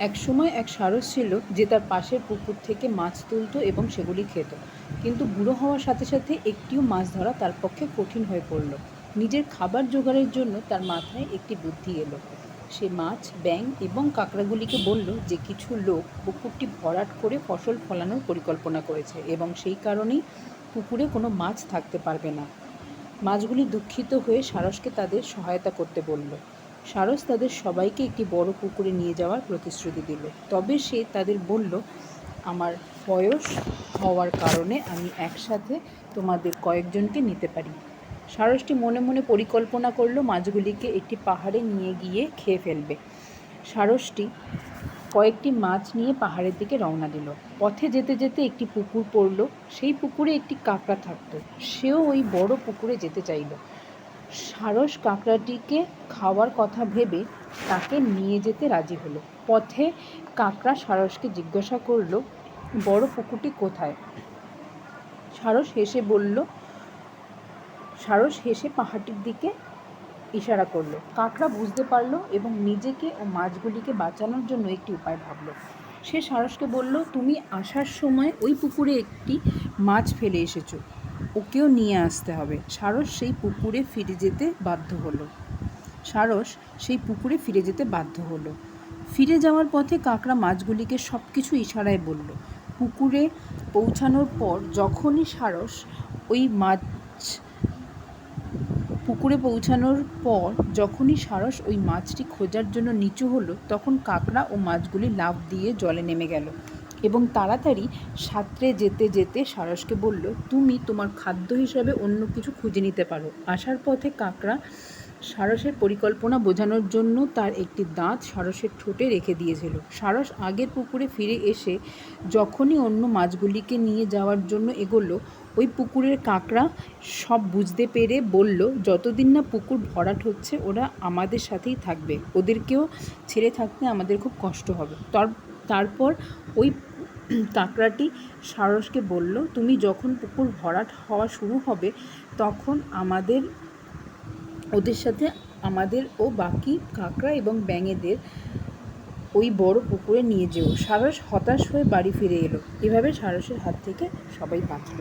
একসময় এক সারস ছিল যে তার পাশের পুকুর থেকে মাছ তুলত এবং সেগুলি খেত। কিন্তু বুড়ো হওয়ার সাথে সাথে একটিও মাছ ধরা তার পক্ষে কঠিন হয়ে পড়ল। নিজের খাবার জোগাড়ের জন্য তার মাথায় একটি বুদ্ধি এলো। সে মাছ, ব্যাঙ এবং কাঁকড়াগুলিকে বলল যে কিছু লোক পুকুরটি ভরাট করে ফসল ফলানোর পরিকল্পনা করেছে এবং সেই কারণেই পুকুরে কোনো মাছ থাকতে পারবে না। মাছগুলি দুঃখিত হয়ে সারসকে তাদের সহায়তা করতে বলল। সারস তাদের সবাইকে একটি বড় পুকুরে নিয়ে যাওয়ার প্রতিশ্রুতি দিল। তবে সে তাদের বলল, আমার বয়স হওয়ার কারণে আমি একসাথে তোমাদের কয়েকজনকে নিতে পারি। সারসটি মনে মনে পরিকল্পনা করল মাছগুলিকে একটি পাহাড়ে নিয়ে গিয়ে খেয়ে ফেলবে। সারসটি কয়েকটি মাছ নিয়ে পাহাড়ের দিকে রওনা দিল। পথে যেতে যেতে একটি পুকুর পড়ল। সেই পুকুরে একটি কাঁকড়া থাকত। সেও ওই বড় পুকুরে যেতে চাইল। সারস কাঁকড়াটিকে খাওয়ার কথা ভেবে তাকে নিয়ে যেতে রাজি হলো। পথে কাঁকড়া সারসকে জিজ্ঞাসা করল, বড় পুকুরটি কোথায়? সারস হেসে পাহাড়টির দিকে ইশারা করল। কাঁকড়া বুঝতে পারল এবং নিজেকে ও মাছগুলিকে বাঁচানোর জন্য একটি উপায় ভাবল। সে সারসকে বলল, তুমি আসার সময় ওই পুকুরে একটি মাছ ফেলে এসেছো, ওকেও নিয়ে আসতে হবে। সারস সেই পুকুরে ফিরে যেতে বাধ্য হলো। ফিরে যাওয়ার পথে কাঁকড়া মাছগুলিকে সব কিছু ইশারায় বলল। পুকুরে পৌঁছানোর পর যখনই সারস ওই মাছটি খোঁজার জন্য নিচু হলো, তখন কাঁকড়া ও মাছগুলি লাফ দিয়ে জলে নেমে গেল এবং তাড়াতাড়ি সাঁতরে যেতে যেতে সারসকে বলল, তুমি তোমার খাদ্য হিসাবে অন্য কিছু খুঁজে নিতে পারো। আসার পথে কাঁকড়া সারসের পরিকল্পনা বোঝানোর জন্য তার একটি দাঁত সারসের ঠোঁটে রেখে দিয়েছিল। সারস আগের পুকুরে ফিরে এসে যখনই অন্য মাছগুলিকে নিয়ে যাওয়ার জন্য এগোলো, ওই পুকুরের কাঁকড়া সব বুঝতে পেরে বলল, যতদিন না পুকুর ভরাট হচ্ছে ওরা আমাদের সাথেই থাকবে, ওদেরকেও ছেড়ে থাকতে আমাদের খুব কষ্ট হবে। তারপর ওই কাঁকড়াটি সারসকে বলল, তুমি যখন পুকুর ভরাট হওয়া শুরু হবে তখন ওদের সাথে আমাদের ও বাকি কাঁকড়া এবং ব্যাঙেদের ওই বড় পুকুরে নিয়ে যেও। সারস হতাশ হয়ে বাড়ি ফিরে এলো। এভাবে সারসের হাত থেকে সবাই বাঁচল।